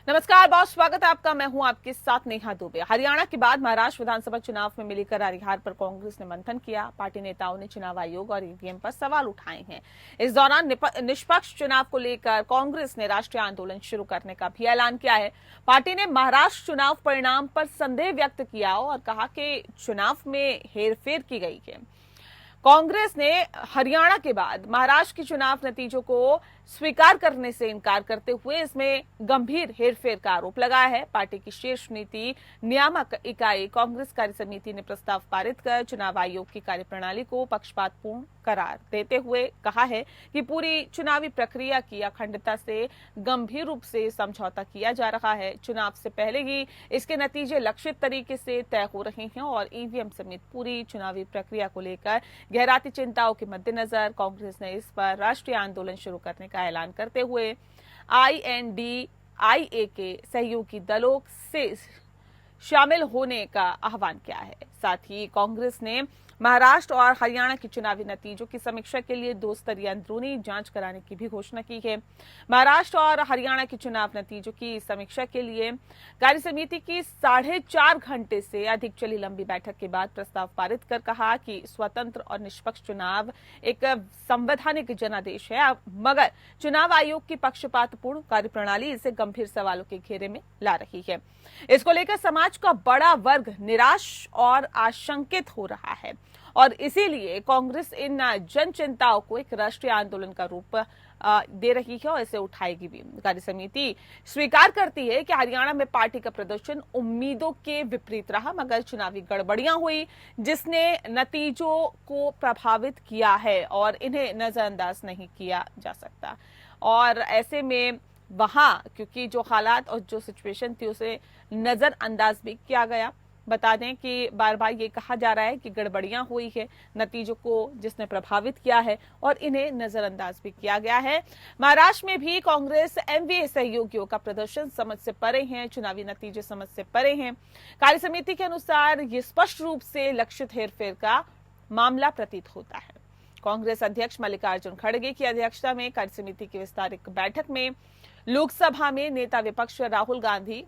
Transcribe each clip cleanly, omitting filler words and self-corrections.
नमस्कार बहुत स्वागत है आपका। मैं हूं आपके साथ नेहा दुबे। हरियाणा के बाद महाराष्ट्र विधानसभा चुनाव में मिली करारी हार पर कांग्रेस ने मंथन किया। पार्टी नेताओं ने चुनाव आयोग और ईवीएम पर सवाल उठाए हैं। इस दौरान निष्पक्ष चुनाव को लेकर कांग्रेस ने राष्ट्रीय आंदोलन शुरू करने का भी ऐलान किया है। पार्टी ने महाराष्ट्र चुनाव परिणाम पर संदेह व्यक्त किया और कहा कि चुनाव में हेरफेर की गई है। कांग्रेस ने हरियाणा के बाद महाराष्ट्र के चुनाव नतीजों को स्वीकार करने से इनकार करते हुए इसमें गंभीर हेरफेर का आरोप लगाया है। पार्टी की शीर्ष नीति नियामक इकाई कांग्रेस कार्य समिति ने प्रस्ताव पारित कर चुनाव आयोग की कार्यप्रणाली को पक्षपातपूर्ण करार देते हुए कहा है कि पूरी चुनावी प्रक्रिया की अखंडता से गंभीर रूप से समझौता किया जा रहा है। चुनाव से पहले ही इसके नतीजे लक्षित तरीके से तय हो रहे हैं और ईवीएम समेत पूरी चुनावी प्रक्रिया को लेकर गहराती चिंताओं के मद्देनजर कांग्रेस ने इस पर राष्ट्रीय आंदोलन शुरू करने का ऐलान करते हुए INDIA के सहयोगी दलों से शामिल होने का आह्वान किया है। साथ ही कांग्रेस ने महाराष्ट्र और हरियाणा के चुनावी नतीजों की समीक्षा के लिए 2 स्तरीय अंदरूनी जांच कराने की भी घोषणा की है। महाराष्ट्र और हरियाणा के चुनाव नतीजों की समीक्षा के लिए कार्य समिति की 4.5 घंटे से अधिक चली लंबी बैठक के बाद प्रस्ताव पारित कर कहा कि स्वतंत्र और निष्पक्ष चुनाव एक संवैधानिक जनादेश है, मगर चुनाव आयोग की पक्षपातपूर्ण कार्यप्रणाली इसे गंभीर सवालों के घेरे में ला रही है। इसको लेकर समाज का बड़ा वर्ग निराश और आशंकित हो रहा है और इसीलिए कांग्रेस इन जन चिंताओं को एक राष्ट्रीय आंदोलन का रूप दे रही है और इसे उठाएगी भी। कार्य समिति स्वीकार करती है कि हरियाणा में पार्टी का प्रदर्शन उम्मीदों के विपरीत रहा, मगर चुनावी गड़बड़ियां हुई जिसने नतीजों को प्रभावित किया है और इन्हें नजरअंदाज नहीं किया जा सकता। और ऐसे में वहां क्योंकि जो हालात और जो सिचुएशन थी उसे नजरअंदाज भी किया गया। बता दें कि बार बार ये कहा जा रहा है कि गड़बड़ियां हुई है, नतीजों को जिसने प्रभावित किया है और इन्हें नजरअंदाज भी किया गया है। महाराष्ट्र में भी कांग्रेस एमवीए सहयोगियों का प्रदर्शन समझ से परे हैं, चुनावी नतीजे समझ से परे हैं। कार्य समिति के अनुसार ये स्पष्ट रूप से लक्षित हेरफेर का मामला प्रतीत होता है। कांग्रेस अध्यक्ष मल्लिकार्जुन खड़गे की अध्यक्षता में कार्य समिति की विस्तारित बैठक में लोकसभा में नेता विपक्ष राहुल गांधी,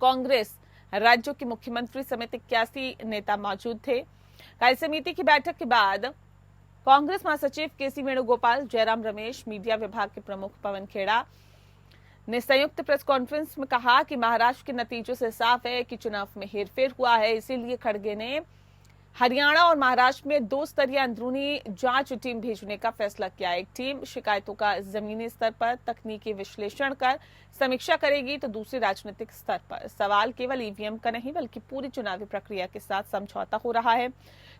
कांग्रेस राज्यों के मुख्यमंत्री समेत 81 नेता मौजूद थे। कार्य समिति की बैठक के बाद कांग्रेस महासचिव केसी वेणुगोपाल, जयराम रमेश, मीडिया विभाग के प्रमुख पवन खेड़ा ने संयुक्त प्रेस कॉन्फ्रेंस में कहा कि महाराष्ट्र के नतीजों से साफ है कि चुनाव में हेरफेर हुआ है। इसीलिए खड़गे ने हरियाणा और महाराष्ट्र में 2 स्तरीय अंदरूनी जांच टीम भेजने का फैसला किया। एक टीम शिकायतों का जमीनी स्तर पर तकनीकी विश्लेषण कर समीक्षा करेगी तो दूसरी राजनीतिक स्तर पर। सवाल केवल ईवीएम का नहीं बल्कि पूरी चुनावी प्रक्रिया के साथ समझौता हो रहा है।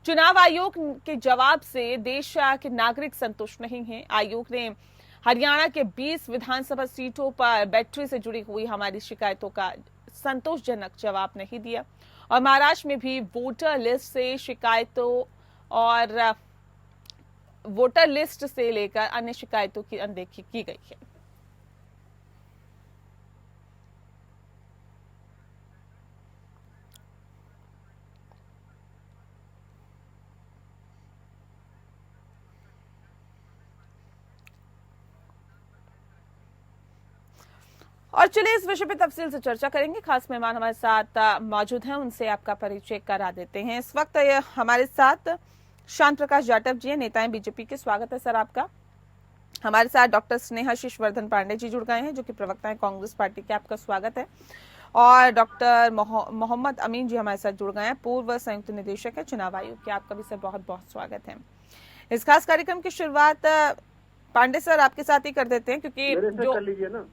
चुनाव आयोग के जवाब से देश के नागरिक संतुष्ट नहीं है। आयोग ने हरियाणा के 20 विधानसभा सीटों पर बैटरी से जुड़ी हुई हमारी शिकायतों का संतोषजनक जवाब नहीं दिया और महाराष्ट्र में भी वोटर लिस्ट से शिकायतों और वोटर लिस्ट से लेकर अन्य शिकायतों की अनदेखी की गई है। और चलिए इस विषय पे तफसील से चर्चा करेंगे। खास मेहमान हमारे साथ मौजूद हैं, उनसे आपका परिचय करा देते हैं। इस वक्त हमारे साथ शांत प्रकाश जाटव जी हैं, नेता हैं बीजेपी के। स्वागत है सर आपका। हमारे साथ डॉक्टर स्नेहाशीष वर्धन पांडे जी जुड़ गए हैं जो कि प्रवक्ता है कांग्रेस पार्टी के। आपका स्वागत है। और डॉक्टर मोहम्मद अमीन जी हमारे साथ जुड़ गए हैं, पूर्व संयुक्त निदेशक है चुनाव आयोग के। आपका भी सर बहुत बहुत स्वागत है। इस खास कार्यक्रम की शुरुआत पांडे सर आपके साथ ही कर देते हैं क्योंकि जो कर लीजिए ना,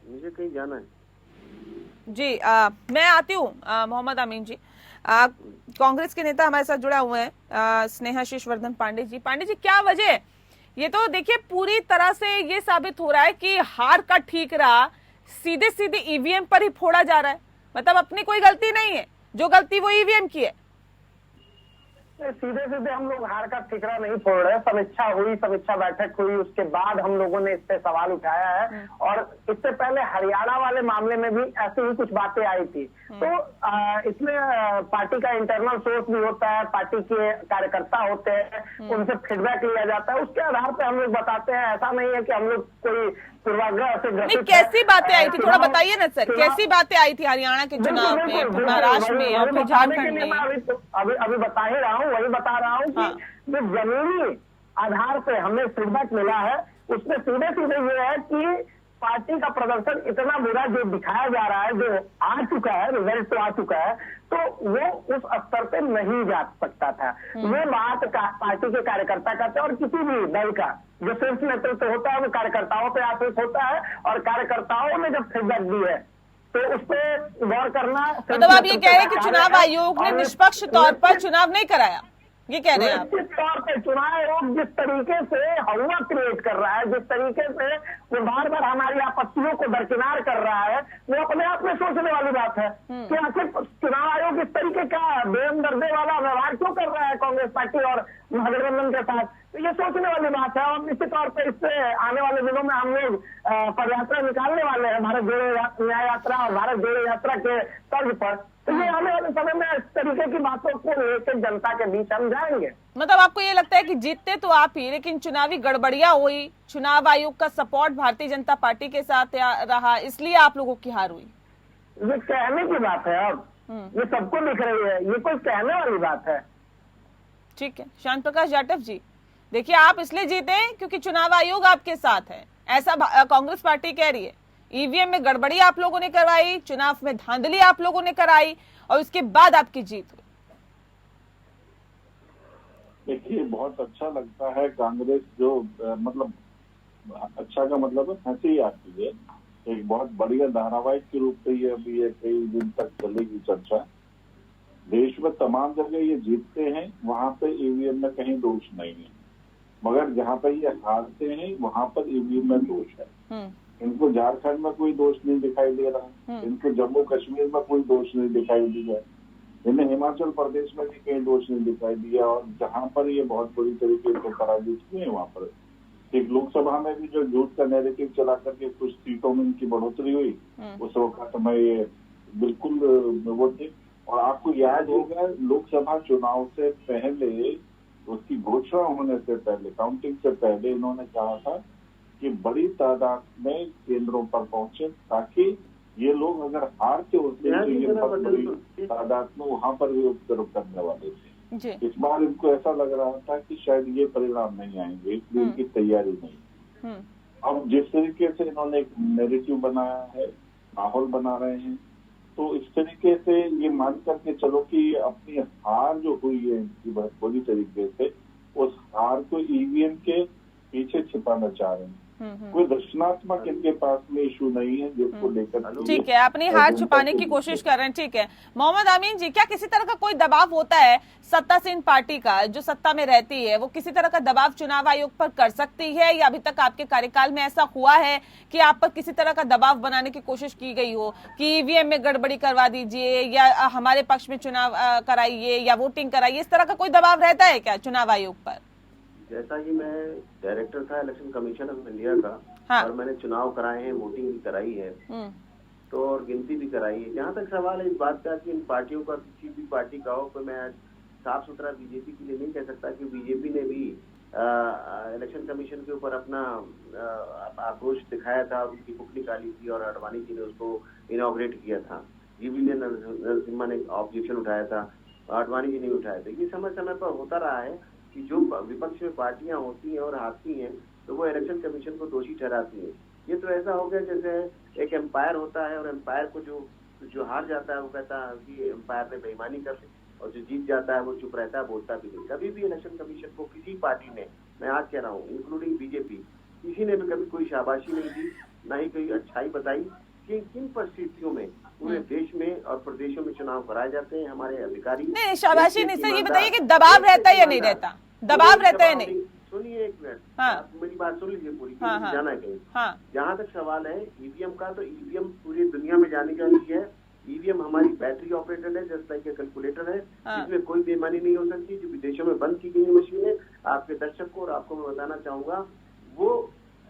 मुझे कहीं जाना है जी। मैं आती हूँ मोहम्मद अमीन जी। कांग्रेस के नेता हमारे साथ जुड़ा हुए हैं स्नेहाशीष वर्धन पांडे जी। पांडे जी क्या वजह है? ये तो देखिए पूरी तरह से ये साबित हो रहा है कि हार का ठीक रहा सीधे सीधे ईवीएम पर ही फोड़ा जा रहा है। मतलब अपनी कोई गलती नहीं है, जो गलती वो ईवीएम की है। सीधे सीधे हम लोग हार का ठिकरा नहीं फोड़ रहे। समीक्षा हुई, समीक्षा बैठक हुई, उसके बाद हम लोगों ने इस पे सवाल उठाया है और इससे पहले हरियाणा वाले मामले में भी ऐसी ही कुछ बातें आई थी। तो इसमें पार्टी का इंटरनल सोर्स भी होता है, पार्टी के कार्यकर्ता होते हैं, उनसे फीडबैक लिया जाता है, उसके आधार पर हम लोग बताते हैं। ऐसा नहीं है कि हम लोग कोई पूर्वाग्रह से नहीं, ग्रसित कैसी बातें आई थी, थोड़ा चुनाव- बताइए ना सर, चुनाव- कैसी बातें आई थी हरियाणा के चुनाव में, बिल्कुल, फिर महाराष्ट्र वही- में और वही फिर बताने के झारखंड लिए में? मैं अभी बता ही रहा हूँ, वही बता रहा हूँ कि हाँ। जो जमीनी आधार पे हमें फीडबैक मिला है उसमें सीधे सीधे ये है कि पार्टी का प्रदर्शन इतना बुरा जो दिखाया जा रहा है, जो आ चुका है, रिजल्ट तो आ चुका है, तो वो उस स्तर पे नहीं जा सकता था। ये बात पार्टी के कार्यकर्ता कहते हैं और किसी भी दल का जो शीर्ष नेतृत्व होता है वो कार्यकर्ताओं पे आश्रित होता है, और कार्यकर्ताओं ने जब फीडबैक दी है तो उस पर गौर करना। मतलब आप ये कह रहे हैं कि चुनाव आयोग ने निष्पक्ष तौर पर चुनाव नहीं कराया, ये कह रहे हैं आप? निश्चित तौर पे चुनाव आयोग जिस तरीके से हवा क्रिएट कर रहा है, जिस तरीके से वो बार बार हमारी आपत्तियों को दरकिनार कर रहा है, वो अपने आप में सोचने वाली बात है कि आखिर चुनाव आयोग इस तरीके का बेहमदर्दे वाला व्यवहार क्यों कर रहा है कांग्रेस पार्टी और महागठबंधन के साथ। तो ये सोचने वाली बात है, और निश्चित तौर पर इससे आने वाले दिनों में हम लोग पदयात्रा निकालने वाले हैं, भारत जोड़ो न्याय यात्रा और भारत जोड़ो यात्रा के तर्ज पर। तो ये आने वाले समय में इस तरीके की बातों को लेकर जनता के बीच हम जाएंगे। मतलब आपको ये लगता है कि जीतते तो आप ही, लेकिन चुनावी गड़बड़ियां हुई, चुनाव आयोग का सपोर्ट भारतीय जनता पार्टी के साथ रहा, इसलिए आप लोगों की हार हुई? ये कहने की बात है, अब ये सबको दिख रही है, ये कोई कहने वाली बात है। ठीक है, शांत प्रकाश जाटव जी, देखिए आप इसलिए जीते क्योंकि चुनाव आयोग आपके साथ है, ऐसा कांग्रेस पार्टी कह रही है। ईवीएम में गड़बड़ी आप लोगों ने करवाई, चुनाव में धांधली आप लोगों ने कराई, और उसके बाद आपकी जीत हुई। देखिए, बहुत अच्छा लगता है कांग्रेस जो मतलब अच्छा का मतलब है हंसी आती है। एक बहुत बढ़िया धारावाहिक के रूप में ये अभी ये कई दिन तक चलेगी चर्चा। देश में तमाम जगह ये जीतते हैं, वहां पे ईवीएम में कहीं दोष नहीं है, मगर जहां पर ये हारते हैं वहां पर ईवीएम में दोष है। इनको झारखंड में कोई दोष नहीं दिखाई दे रहा, इनको जम्मू कश्मीर में कोई दोष नहीं दिखाई दिया, इन्हें हिमाचल प्रदेश में भी कहीं दोष नहीं दिखाई दिया, और जहां पर ये बहुत बुरी तरीके से पराजित हुए वहां पर एक लोकसभा में भी जो झूठ का नैरेटिव चला करके कुछ सीटों में इनकी बढ़ोतरी हुई, उस वक्त में ये बिल्कुल वो थे। और आपको याद होगा लोकसभा चुनाव से पहले, उसकी घोषणा होने से पहले, काउंटिंग से पहले इन्होंने कहा था कि बड़ी तादाद में केंद्रों पर पहुंचे ताकि ये लोग अगर हारते होते तो ये बहुत बड़ी तादाद में वहां पर भी उपद्रव करने वाले थे। इस बार इनको ऐसा लग रहा था कि शायद ये परिणाम नहीं आएंगे, इसलिए इनकी तैयारी नहीं। अब जिस तरीके से इन्होंने एक नैरेटिव बनाया है, माहौल बना रहे हैं, तो इस तरीके से ये मान करके चलो कि अपनी हार जो हुई है इनकी बहुत बुरी तरीके से, उस हार को ईवीएम के पीछे छिपाना चाह रहे हैं। कोई रचनात्मक इनके पास में इशू नहीं है जिसको लेकर। ठीक है, अपनी हार छुपाने की कोशिश कर रहे हैं। ठीक है, मोहम्मद अमीन जी, क्या किसी तरह का कोई दबाव होता है सत्तासीन पार्टी का, जो सत्ता में रहती है, वो किसी तरह का दबाव चुनाव आयोग पर कर सकती है, या अभी तक आपके कार्यकाल में ऐसा हुआ है कि आप पर किसी तरह का दबाव बनाने की कोशिश की गई हो कि ईवीएम में गड़बड़ी करवा दीजिए, या हमारे पक्ष में चुनाव कराइए, या वोटिंग कराइए, इस तरह का कोई दबाव रहता है क्या चुनाव आयोग पर? जैसा कि मैं डायरेक्टर था इलेक्शन कमीशन ऑफ इंडिया का, हाँ। और मैंने चुनाव कराए हैं, वोटिंग भी कराई है, तो और गिनती भी कराई है। जहाँ तक सवाल है इस बात का कि इन पार्टियों का, किसी भी पार्टी का हो, मैं आज साफ सुथरा बीजेपी के लिए नहीं कह सकता कि बीजेपी ने भी इलेक्शन कमीशन के ऊपर अपना आक्रोश दिखाया था, उनकी बुक निकाली थी और आडवाणी जी ने उसको इनॉग्रेट किया था। जीवी ने, नरसिम्हा ने ऑब्जेक्शन उठाया था, आडवाणी जी ने उठाया था। ये समय समय पर होता रहा है कि जो विपक्ष में पार्टियां होती हैं और हारती हैं तो वो इलेक्शन कमीशन को दोषी ठहराती हैं। ये तो ऐसा हो गया जैसे एक एम्पायर होता है और एम्पायर को जो हार जाता है वो कहता है कि एम्पायर ने बेईमानी कर दी, और जो जीत जाता है वो चुप रहता है, बोलता भी नहीं। कभी भी इलेक्शन कमीशन को किसी पार्टी ने, मैं आज कह रहा हूँ इंक्लूडिंग बीजेपी, किसी ने भी कभी कोई शाबाशी नहीं दी, ना ही कोई अच्छाई बताई कि किन परिस्थितियों में पूरे देश में और प्रदेशों में चुनाव कराए जाते हैं। हमारे अधिकारी नहीं, शाबाशी नहीं सर, ये बताइए कि दबाव रहता है या नहीं रहता? दबाव रहता है नहीं? सुनिए एक मिनट, हाँ। मेरी बात सुन लीजिए पूरी, हाँ। जाना है कहीं। हाँ। जहाँ तक सवाल है ईवीएम का, तो ईवीएम पूरी दुनिया में जानी जाती है। ईवीएम हमारी बैटरी ऑपरेटेड है, जस्ट लाइक कैलकुलेटर है, इसमें कोई बेईमानी नहीं हो सकती। जो विदेशों में बंद की गई मशीन है, आपके दर्शक को और आपको मैं बताना चाहूंगा, वो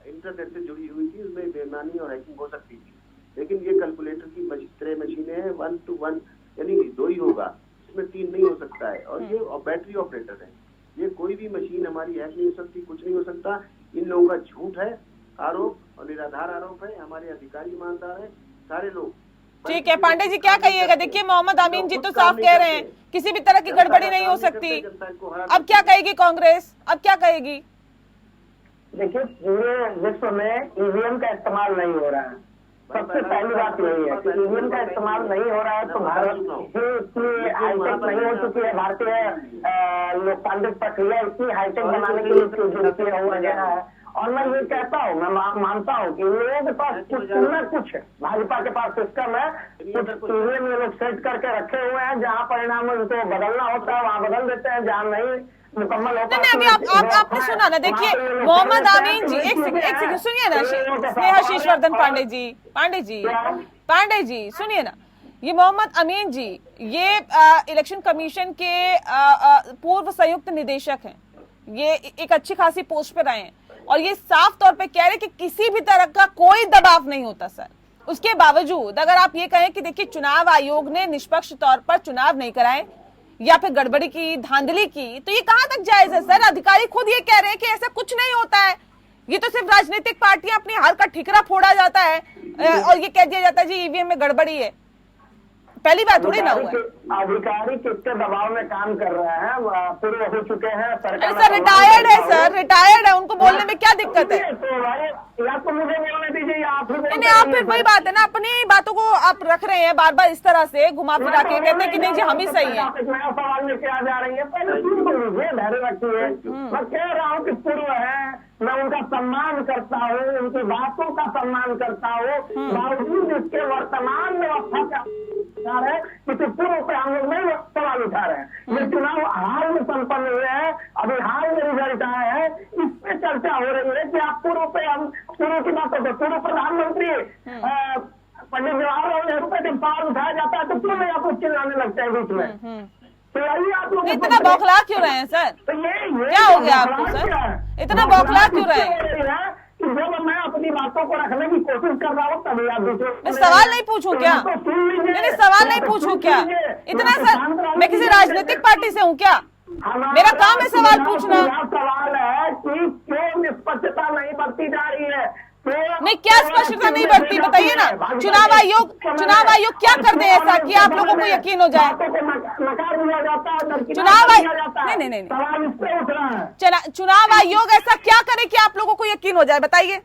इंटरनेट से जुड़ी हुई थी, उसमें बेईमानी और हैकिंग हो सकती थी। लेकिन ये कैलकुलेटर की तरह मशीनें हैं, 1 to 1 यानी 2 ही होगा, इसमें 3 नहीं हो सकता है, और ये बैटरी ऑपरेटर है। ये कोई भी मशीन हमारी हैक नहीं हो सकती, कुछ नहीं हो सकता। इन लोगों का झूठ है आरोप और निराधार आरोप है। हमारे अधिकारी ईमानदार है सारे लोग। ठीक है पांडे जी, क्या कहिएगा? देखिए मोहम्मद अमीन जी तो साफ कह रहे हैं किसी भी तरह की गड़बड़ी नहीं हो सकती। अब क्या कहेगी कांग्रेस? अब क्या कहेगी? देखिए पूरे विश्व में ईवीएम का इस्तेमाल नहीं हो रहा है। सबसे पहली बात यही है कि ईवीएम का इस्तेमाल नहीं हो रहा है तो भारत इतनी हाईटेक नहीं हो चुकी है। भारतीय लोकतांत्रिक प्रक्रिया इतनी हाईटेक बनाने के लिए जो किया हुआ गया है। और मैं ये कहता हूँ, मैं मानता हूँ कि लोगों के पास कुछ न कुछ भाजपा के पास सिस्टम है, कुछ ईवीएम ये लोग सेट करके रखे हुए हैं। जहाँ परिणाम उनको बदलना होता है वहाँ बदल देते हैं, जहाँ नहीं मुकम्मल होता है। अभी आपने सुना ना, देखिए मोहम्मद अमीन जी एक सेकंड सुनिए ना, स्नेहा शीर्षवर्धन पांडे जी सुनिए ना। ये मोहम्मद अमीन जी ये इलेक्शन कमीशन के पूर्व संयुक्त निदेशक हैं। ये एक अच्छी खासी पोस्ट पे रहे हैं और ये साफ तौर पे कह रहे कि किसी भी तरह का कोई दबाव नहीं होता सर। उसके बावजूद अगर आप ये कहें कि देखिए चुनाव आयोग ने निष्पक्ष तौर पर चुनाव नहीं कराए या फिर गड़बड़ी की, धांधली की, तो ये कहां तक जायज है सर? अधिकारी खुद ये कह रहे हैं कि ऐसा कुछ नहीं होता है, ये तो सिर्फ राजनीतिक पार्टियां अपनी हार का ठिकरा फोड़ा जाता है और ये कह दिया जाता है जी ईवीएम में गड़बड़ी है। पहली बार थोड़ी ना हुआ है। अधिकारी किसके दबाव में काम कर रहे हैं? पूर्व हो चुके हैं, सरकार सर रिटायर्ड है, सर रिटायर्ड है, उनको बोलने में क्या दिक्कत है? तो भाई या तो मुझे बोलने दीजिए या आप नहीं, आप फिर वही बात है ना, अपनी बातों को आप रख रहे हैं बार बार इस तरह से घुमा फिरा के, कहते हैं कि नहीं जी हम ही सही है। नया सवाल लेके आ जा रही है, पहले सुन तो लीजिए, धैर्य रखिए। मैं कह रहा हूँ कि पूर्व है, मैं उनका सम्मान करता हूँ, उनकी बातों का सम्मान करता हूँ, बावजूद इसके वर्तमान व्यवस्था का है कि पूर्व पे हम लोग नहीं सवाल उठा रहे हैं। ये चुनाव हाल में संपन्न हुए हैं, अभी हाल में रिजल्ट आया है, इस पे चर्चा हो रही है कि आप पूर्व पे, हम पूर्व की बात करते, पूर्व प्रधानमंत्री पंडित जवाहरलाल नेहरू पे जब सवाल उठाया जाता है तो क्यों नहीं आप चिल्लाने लगते हैं बीच में? तो यही आप लोग इतना बौखला क्यों रहे हैं सर? तो ये क्या हो गया आपको सर? इतना बौखला क्यों रहे हैं? जब मैं अपनी बातों को रखने की कोशिश कर रहा हूँ तभी आप दूसरे मैं सवाल नहीं पूछूं क्या? नहीं सवाल नहीं पूछूं क्या? इतना सर मैं किसी राजनीतिक पार्टी से हूँ क्या? मेरा काम है सवाल पूछना। सवाल है कि क्यों निष्पक्षता नहीं बरती जा रही है? नहीं, क्या स्पष्टता नहीं बढ़ती बताइए ना। चुनाव आयोग क्या कर दे ऐसा कि आप लोगों को यकीन हो जाए? नकार दिया जाता है, चुनाव नहीं सवाल इस पे उठ रहा है। चुनाव आयोग ऐसा क्या करे कि आप लोगों को यकीन हो जाए? बताइए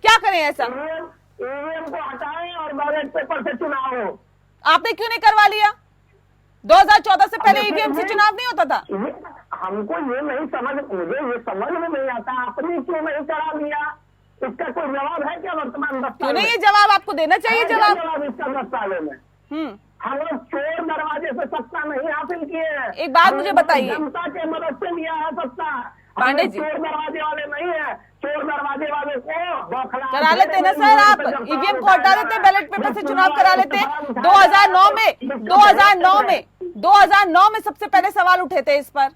क्या करें ऐसा? ईवीएम को हटाएं और बैलेट पेपर से चुनाव हो। आपने क्यों नहीं करवा लिया? 2014 से पहले ईवीएम से चुनाव नहीं होता था? हमको ये नहीं समझ, मुझे ये समझ में नहीं आता आपने क्यों नहीं करा लिया? इसका कोई जवाब है क्या वर्तमान 10 क्यों नहीं? ये जवाब आपको देना चाहिए जवाब इसका 10 सालों में। हम लोग चोर दरवाजे से सत्ता नहीं हासिल किए हैं। एक बात मुझे बताइए, जनता के मदद से लिया है सत्ता। पांडे जी चोर दरवाजे वाले नहीं है, चोर दरवाजे वाले को करा लेते ना सर, आप ईवीएम को हटा देते, बैलेट पेपर से चुनाव करा लेते। 2009 में सबसे पहले सवाल उठे थे इस पर।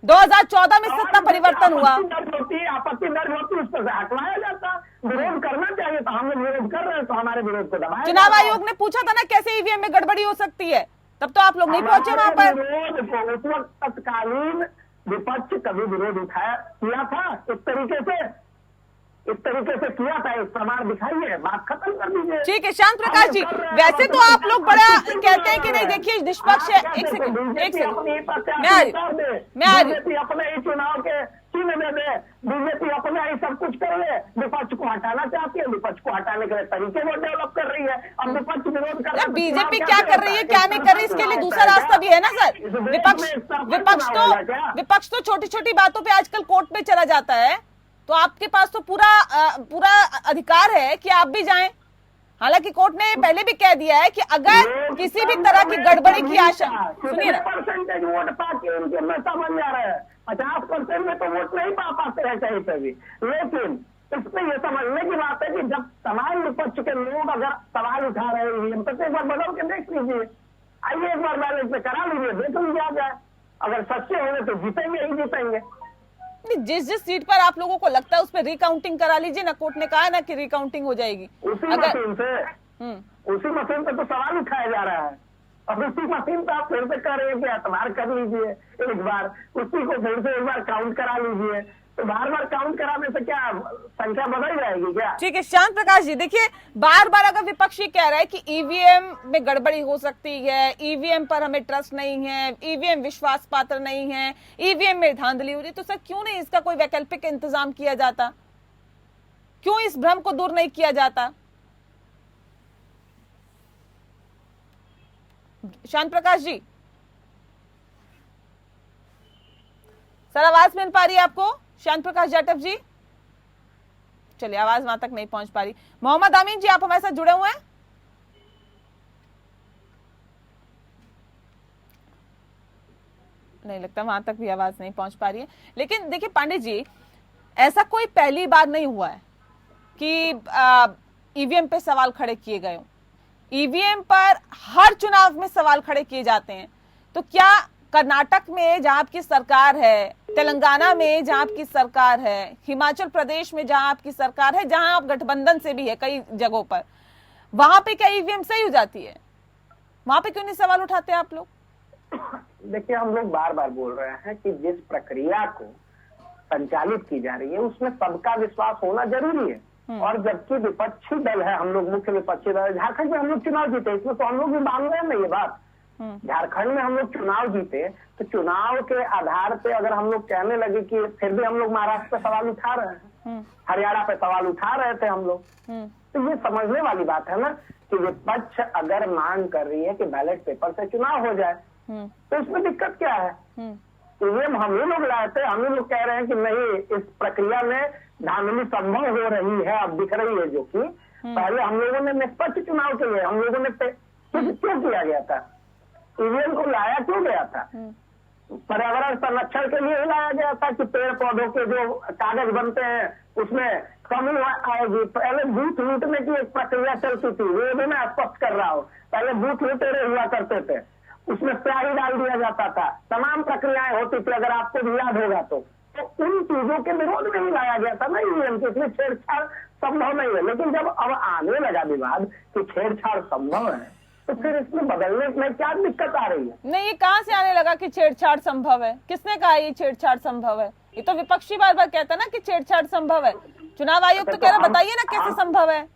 2014 में सत्ता परिवर्तन हुआ। आपत्ति दर्ज होती उस पर हटवाया जाता, विरोध करना चाहिए तो हम लोग विरोध कर रहे हैं तो हमारे विरोध को दबाया। चुनाव आयोग ने पूछा था ना कैसे ईवीएम में गड़बड़ी हो सकती है, तब तो आप लोग नहीं पहुंचे वहां पर। उस वक्त तत्कालीन विपक्ष कभी विरोध उठाया किया था इस तरीके से किया था, एक प्रमाण दिखाइए, बात खत्म कर दीजिए। ठीक है शांत प्रकाश जी, वैसे तो आप लोग बड़ा कहते हैं कि नहीं देखिए निष्पक्ष है। एक सेकंड मैं आ रही अपने ही चुनाव के चिन्ह में दे, बीजेपी अपने ही सब कुछ कर ले, विपक्ष को हटाना चाहती है, विपक्ष को हटाने के लिए तरीके वो डेवलप कर रही है। अब विपक्ष विरोध कर रही है, बीजेपी क्या कर रही है क्या नहीं कर रही है इसके लिए दूसरा रास्ता भी है ना सर। विपक्ष तो छोटी छोटी बातों पे आजकल कोर्ट में चला जाता है, तो आपके पास तो पूरा अधिकार है कि आप भी जाएं। हालांकि कोर्ट ने पहले भी कह दिया है कि अगर किसी भी तरह की गड़बड़ी की आशा, सुनिए ना, परसेंटेज वोट पाके उनके नेता बन जा रहे हैं, 50% में तो वोट नहीं पा पाते हैं कहीं पे भी। लेकिन इसमें यह समझने की बात है कि जब तमाम विपक्ष के लोग अगर सवाल उठा रहे हैं तो एक बार बदल के देख लीजिए, आइए एक बार बैलेट पे करा लीजिए, देख लीजिए जाए। अगर सच्चे होंगे तो जीतेंगे ही जीतेंगे। जिस सीट पर आप लोगों को लगता है उस पर रिकाउंटिंग करा लीजिए ना। कोर्ट ने कहा है ना कि रिकाउंटिंग हो जाएगी। उसी मशीन से तो सवाल उठाया जा रहा है। अब उसी मशीन पे आप फिर से कह रहे हैं कि एतबार कर लीजिए एक बार, उसी को फिर से एक बार काउंट करा लीजिए, तो बार बार काउंट कराने से क्या संख्या बदल जाएगी क्या? ठीक है श्याम प्रकाश जी, देखिए बार बार अगर विपक्षी कह रहा है कि ईवीएम में गड़बड़ी हो सकती है, ईवीएम पर हमें ट्रस्ट नहीं है, ईवीएम विश्वास पात्र नहीं है, ईवीएम में धांधली हो रही, तो सर क्यों नहीं इसका कोई वैकल्पिक इंतजाम किया जाता? क्यों इस भ्रम को दूर नहीं किया जाता? शांत प्रकाश जी, सर आवाज मिल पा रही है आपको? शांत प्रकाश जाटव जी, चलिए आवाज वहां तक नहीं पहुंच पा रही। मोहम्मद अमीन जी, आप हमारे साथ जुड़े हुए हैं? नहीं लगता वहां तक भी आवाज नहीं पहुंच पा रही है। लेकिन देखिए पांडे जी, ऐसा कोई पहली बार नहीं हुआ है कि ईवीएम पे सवाल खड़े किए गए हों। ईवीएम पर हर चुनाव में सवाल खड़े किए जाते हैं। तो क्या कर्नाटक में जहां आपकी सरकार है, तेलंगाना में जहां आपकी सरकार है, हिमाचल प्रदेश में जहां आपकी सरकार है, जहां आप गठबंधन से भी है कई जगहों पर, वहां पे क्या ईवीएम सही हो जाती है? वहां पे क्यों नहीं सवाल उठाते आप लोग? देखिए, हम लोग बार बार बोल रहे हैं कि जिस प्रक्रिया को संचालित की जा रही है उसमें सबका विश्वास होना जरूरी है। और जबकि विपक्षी दल है, हम लोग मुख्य विपक्षी दल, झारखंड में हम लोग चुनाव जीते, इसमें तो हम लोग भी मान रहे हैं ना ये बात। झारखंड में हम लोग चुनाव जीते, तो चुनाव के आधार पे अगर हम लोग कहने लगे कि फिर भी हम लोग महाराष्ट्र पे सवाल उठा रहे हैं, हरियाणा पे सवाल उठा रहे थे हम लोग, तो ये समझने वाली बात है ना कि विपक्ष अगर मांग कर रही है कि बैलेट पेपर से चुनाव हो जाए, तो इसमें दिक्कत क्या है? ईवीएम हम ही लोग लाए थे, हम ही लोग कह रहे हैं कि नहीं, इस प्रक्रिया में धांधली संभव हो रही है, अब दिख रही है, जो कि पहले हम लोगों ने निष्पक्ष चुनाव के लिए हम लोगों ने क्यों किया गया था? ईवीएम को लाया क्यों गया था? पर्यावरण संरक्षण के लिए ही लाया गया था कि पेड़ पौधों के जो कागज बनते हैं उसमें कमी आएगी। पहले बूथ लूटने की एक प्रक्रिया चलती थी, वो भी मैं स्पष्ट कर रहा हूँ। पहले बूथ लुटेरे हुआ करते थे, उसमें स्याही डाल दिया जाता था, तमाम प्रक्रियाएं होती थी, अगर आपको भी याद होगा तो उन चीजों के विरोध में ही लाया गया था ना ईवीएम के, इसमें छेड़छाड़ संभव नहीं है। लेकिन जब अब आने लगा विवाद कि छेड़छाड़ संभव है, तो फिर इसमें बदलने में क्या दिक्कत आ रही है? नहीं, ये कहाँ से आने लगा कि छेड़छाड़ संभव है? किसने कहा ये छेड़छाड़ संभव है? ये तो विपक्षी बार बार कहता है ना कि छेड़छाड़ संभव है। चुनाव आयोग तो कह रहा, बताइए ना कैसे संभव है?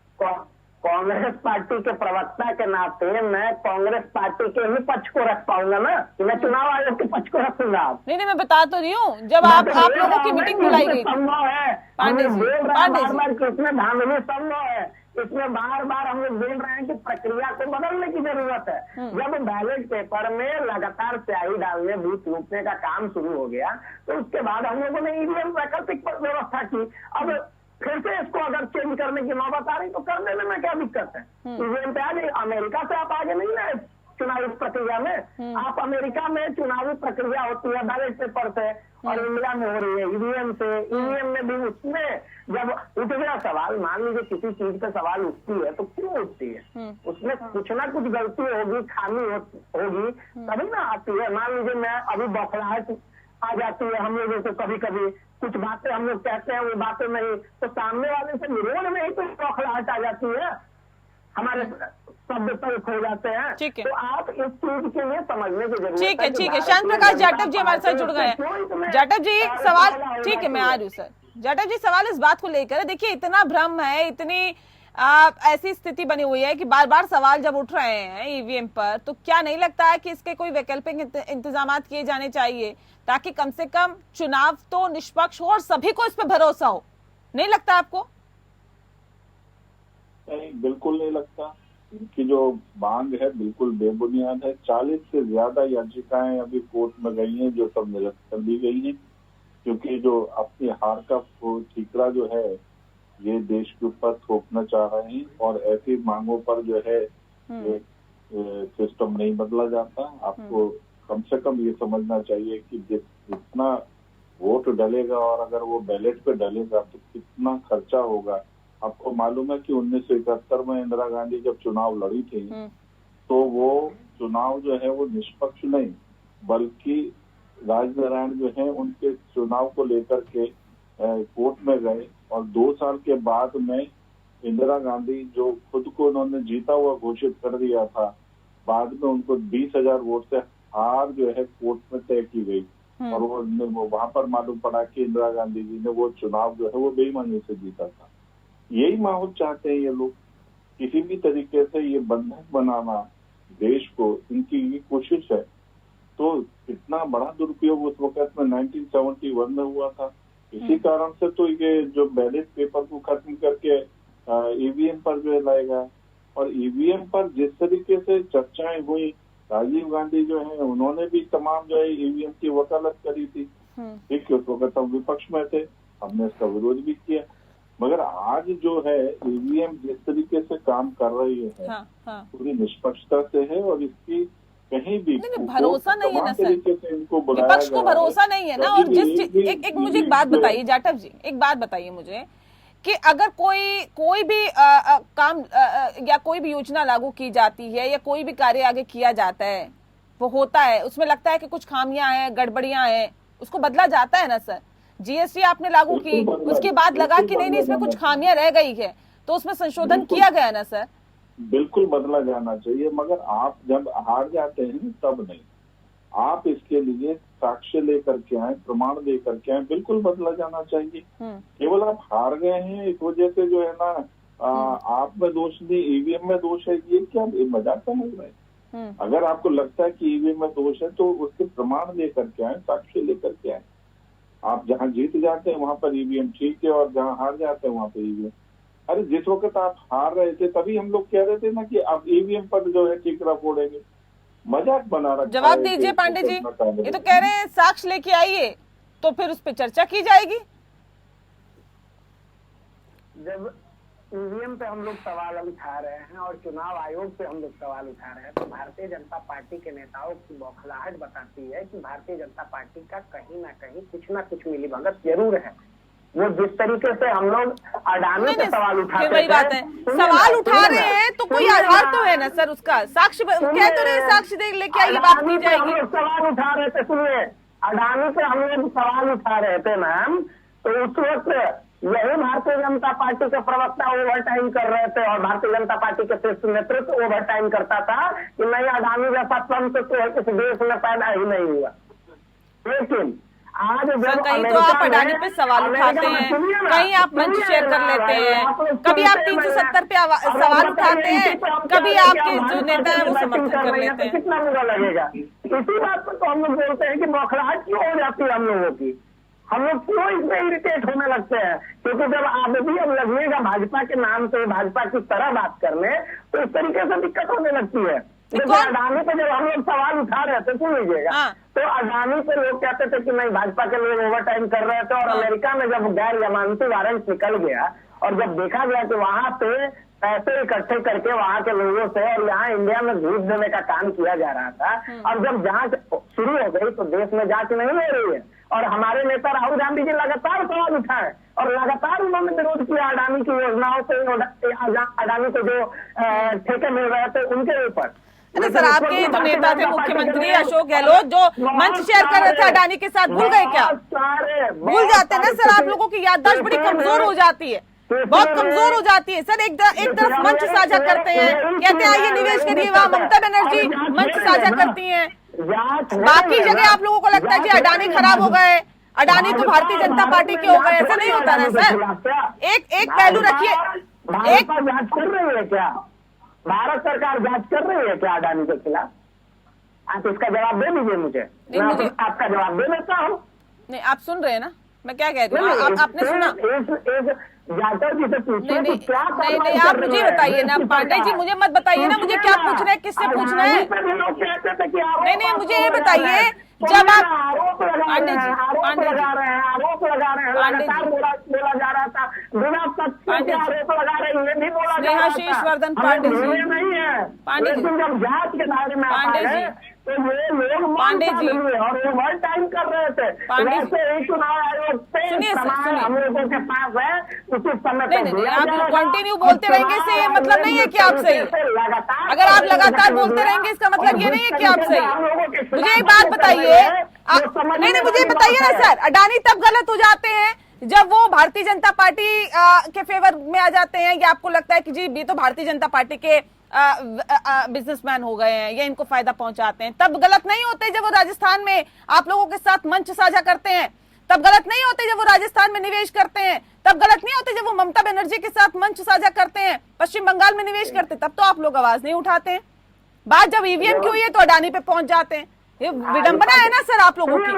कांग्रेस पार्टी के प्रवक्ता के नाते मैं कांग्रेस पार्टी के ही पक्ष को रख पाऊंगा ना, कि मैं चुनाव आयोग के पक्ष को रखूंगा? नहीं, मैं बता तो रही हूँ, जब आप लोगों की मीटिंग बुलाई गई संभव है, पांडे जी, बार बार किसमें धांधली संभव है, इसमें बार बार हम लोग बोल रहे हैं कि प्रक्रिया को बदलने की जरूरत है। जब बैलेट पेपर में लगातार स्याही डालने, बूथ लूटने का काम शुरू हो गया, तो उसके बाद हम लोगों ने ईवीएम वैकल्पिक व्यवस्था की। अब फिर से इसको अगर चेंज करने की नौबत आ रही तो कर देने में क्या दिक्कत है? ईवीएम पे आ गई, अमेरिका से आप आगे नहीं ना चुनावी प्रक्रिया में। आप अमेरिका में चुनावी प्रक्रिया होती है बैलेट पेपर से, और इंडिया में हो रही है ईवीएम से। ईवीएम में भी उसमें जब उठ गया सवाल, मान लीजिए किसी चीज पे सवाल उठती है, तो क्यों उठती है? उसमें कुछ ना कुछ गलती होगी, खामी होगी, तभी ना आती है। मान लीजिए मैं अभी बौखलाहट आ जाती है हम लोगों को, कभी कभी कुछ बातें हम लोग कहते हैं, वो बातें नहीं, तो सामने वाले से विरोध में ही तो बौखलाहट आ जाती है, हमारे शब्द तल्ख हो जाते हैं। तो आप इस चीज के लिए समझने की जरूरत है। ठीक है। शांत प्रकाश जाटव जी हमारे साथ जुड़ गए हैं। जाटव जी सवाल, ठीक है मैं आ रही हूँ सर। जाटव जी सवाल इस बात को लेकर है, देखिए इतना भ्रम है, इतनी ऐसी स्थिति बनी हुई है कि बार बार सवाल जब उठ रहे हैं ईवीएम पर, तो क्या नहीं लगता है कि इसके कोई वैकल्पिक इंतजाम किए जाने चाहिए, ताकि कम से कम चुनाव तो निष्पक्ष हो और सभी को इस पर भरोसा हो? नहीं लगता आपको? नहीं, बिल्कुल नहीं लगता। इनकी जो मांग है बिल्कुल बेबुनियाद है। 40 से ज्यादा याचिकाएं अभी कोर्ट में गई हैं, जो सब निरस्त कर दी गई हैं, क्योंकि जो अपनी हार का ठीकरा जो है ये देश के ऊपर थोपना चाह रहे हैं, और ऐसी मांगों पर जो है सिस्टम नहीं बदला जाता। आपको कम से कम ये समझना चाहिए कि जितना वोट डलेगा और अगर वो बैलेट पे डलेगा तो कितना खर्चा होगा। आपको मालूम है कि 1971 में इंदिरा गांधी जब चुनाव लड़ी थी, तो वो चुनाव जो है वो निष्पक्ष नहीं, बल्कि राजनारायण जो है उनके चुनाव को लेकर के कोर्ट में गए, और 2 साल के बाद में इंदिरा गांधी जो खुद को उन्होंने जीता हुआ घोषित कर दिया था, बाद में उनको 20,000 वोट से हार जो है कोर्ट में तय की गई और वो वहां पर मालूम पड़ा कि इंदिरा गांधी जी ने वो चुनाव जो है वो बेईमानी से जीता था। यही माहौल चाहते हैं ये लोग, किसी भी तरीके से ये बंधक बनाना देश को, इनकी ये कोशिश है। तो इतना बड़ा दुरुपयोग उस वक्त में 1971 में हुआ था। इसी कारण से तो ये जो बैलेट पेपर को खत्म करके ईवीएम पर जो है लाएगा, और ईवीएम पर जिस तरीके से चर्चाएं हुई, राजीव गांधी जो है उन्होंने भी तमाम जो है ईवीएम की वकालत करी थी। ठीक है, उस वक्त हम विपक्ष में थे, हमने इसका विरोध भी किया, मगर आज जो है ईवीएम जिस तरीके से काम कर रही है पूरी निष्पक्षता से है, और इसकी कहीं भी भरोसा नहीं है ना सर, इनको विपक्ष को भरोसा नहीं है ना। और जिस एक मुझे एक बात बताइए जाटव जी, एक बात बताइए मुझे कि अगर कोई भी काम या कोई भी योजना लागू की जाती है या कोई भी कार्य आगे किया जाता है, वो होता है, उसमें लगता है कि कुछ खामियां हैं, गड़बड़ियां हैं, उसको बदला जाता है ना सर। जीएसटी आपने लागू की, उसके बाद लगा कि नहीं इसमें कुछ खामियां रह गई है, तो उसमें संशोधन किया गया ना सर। बिल्कुल बदला जाना चाहिए, मगर आप जब हार जाते हैं तब नहीं, आप इसके लिए साक्ष्य लेकर के आए, प्रमाण लेकर के आए, बिल्कुल बदला जाना चाहिए। केवल आप हार गए हैं इस वजह से जो है ना आप में दोष नहीं, ईवीएम में दोष है, ये क्या मजाक समझ रहे हैं? अगर आपको लगता है कि ईवीएम में दोष है तो उसके प्रमाण लेकर के आए, साक्ष्य लेकर के आए। आप जहाँ जीत जाते हैं वहां पर ईवीएम ठीक है, और जहाँ हार जाते हैं वहां पर ईवीएम। अरे जिस वक्त आप हार रहे थे तभी हम लोग कह रहे थे ना कि आप ईवीएम पर जो है टिकरा फोड़ेंगे, मजाक बना रखा है। जवाब दीजिए पांडे जी, ये तो कह रहे हैं साक्ष्य लेके आइए तो फिर उस पर चर्चा की जाएगी। जब ईवीएम पे हम लोग सवाल उठा रहे हैं और चुनाव आयोग पे हम लोग सवाल उठा रहे हैं, तो भारतीय जनता पार्टी के नेताओं की बौखलाहट बताती है कि भारतीय जनता पार्टी का कहीं ना कहीं कुछ ना कुछ मिलीभगत जरूर है। वो जिस तरीके से हम लोग अडानी पे सवाल उठाते हैं, वही बात है, सवाल उठा रहे हैं तो कोई आधार तो है ना सर उसका, साक्ष्य कह तो रहे, साक्ष्य दे लेके आइए, बात की जाएगी। हम लोग सवाल उठा रहे थे, सुनिए, अडानी पे हम लोग सवाल उठा रहे थे मैम, तो उस वक्त यही भारतीय जनता पार्टी के प्रवक्ता ओवर टाइम कर रहे थे और भारतीय जनता पार्टी के शीर्ष नेतृत्व ओवर टाइम करता था कि नहीं अडानी जैसा तंत्र तो इस देश में पैदा ही नहीं हुआ। लेकिन आज जब कहीं तो आप अडानी पे सवाल उठाते हैं, कहीं आप मंच शेयर कर लेते हैं, कभी आप 370 पे सवाल उठाते हैं, कभी आपके जो नेता है वो समर्थन कर लेते हैं। कितना बुरा लगेगा। इसी बात पर तो हम लोग बोलते हैं कि बौखलाहट क्यों हो जाती है हम लोगों की, हम लोग क्यों इसमें इरिटेट होने लगते हैं, क्योंकि जब आप भी अब लगेगा भाजपा के नाम से भाजपा की तरह बात करने, तो इस तरीके से दिक्कत होने लगती है। जैसे अडानी पे जब हम लोग सवाल उठा रहे थे, सुन लीजिएगा, तो अडानी पे लोग कहते थे कि नहीं भाजपा के लोग ओवर टाइम कर रहे थे, और अमेरिका में जब गैर जमानती वारंट निकल गया और जब देखा गया कि वहां पे पैसे इकट्ठे करके वहां के लोगों से और यहाँ इंडिया में घूस देने का काम किया जा रहा था, और जब जांच शुरू हो गई तो देश में जांच नहीं हो रही है, और हमारे नेता राहुल गांधी जी लगातार सवाल उठाए और लगातार उन्होंने विरोध किया अडानी की योजनाओं से, अडानी को जो ठेके मिल रहे थे उनके ऊपर। सर आपके जो नेता थे मुख्यमंत्री अशोक गहलोत, जो मंच शेयर कर रहे थे अडानी के साथ, भूल गए क्या? भूल जाते हैं ना सर, आप लोगों की याददाश्त बड़ी कमजोर हो जाती है, बहुत कमजोर हो जाती है सर। एक तरफ मंच साझा करते हैं, कहते हैं आइए निवेश करिए, वहाँ ममता बनर्जी मंच साझा करती हैं, बाकी जगह आप लोगों को लगता है कि अडानी खराब हो गए, अडानी तो भारतीय जनता पार्टी के हो गए, ऐसा नहीं होता ना सर। एक पहलू रखिए, एक जांच कर रही है क्या भारत सरकार, जांच कर रही है क्या अडानी के खिलाफ? आप इसका जवाब दे दीजिए मुझे, मैं आपका जवाब दे देता हूँ। नहीं आप सुन रहे हैं ना मैं क्या कह रही हूँ, आपने सुना? जाटव जी से पूछिए नहीं, नहीं आप मुझे बताइए ना पांडे जी, मुझे मत बताइए ना मुझे क्या पूछना है, किससे पूछना है। नहीं मुझे ये बताइए, जब आप पांडे जी लगा रहे हैं, आरोप लगा रहे हैं, लगातार बोला जा रहा था बिना तथ्य के आरोप लगा रहे हैं, ये भी बोला जा रहा था। स्नेहाशीष वर्धन पांडे जी नहीं है, लेकिन जब जांच के दायरे में आता है तो ये लोग पांडे जी और ओवर टाइम कर रहे थे। वैसे ही चुनाव आयोग से समान हम लोगों के पास है, उसी समय नहीं आप कंटिन्यू बोलते रहेंगे इससे ये मतलब नहीं है कि आप सही, अगर आप लगातार बोलते रहेंगे इसका मतलब ये नहीं है कि आप सही। मुझे एक बात बताइए, नहीं मुझे बताइए ना सर, अडानी तब गलत हो जाते हैं जब वो भारतीय जनता पार्टी के फेवर में आ जाते हैं, या आपको लगता है कि जी ये तो भारतीय जनता पार्टी के बिजनेसमैन हो गए हैं या इनको फायदा पहुंचाते हैं, तब गलत नहीं होते जब वो राजस्थान में आप लोगों के साथ मंच साझा करते हैं, तब गलत नहीं होते जब वो राजस्थान में निवेश करते हैं, तब गलत नहीं होते जब वो ममता बनर्जी के साथ मंच साझा करते हैं, पश्चिम बंगाल में निवेश करते, तब तो आप लोग आवाज नहीं उठाते हैं। बात जब ईवीएम की हुई है तो अडानी पे पहुंच जाते हैं। ये विडंबना है ना सर आप लोगों की।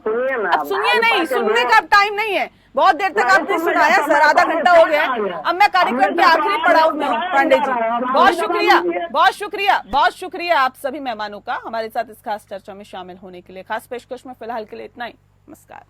सुनिए ना, अब सुनिए नहीं, सुनने का अब टाइम नहीं है, बहुत देर तक आपने सुनाया सर, आधा घंटा हो गया है। अब मैं कार्यक्रम के आखिरी पड़ाव में हूँ पांडे जी। बहुत शुक्रिया, बहुत शुक्रिया, बहुत शुक्रिया आप सभी मेहमानों का हमारे साथ इस खास चर्चा में शामिल होने के लिए। खास पेशकश में फिलहाल के लिए इतना ही। नमस्कार।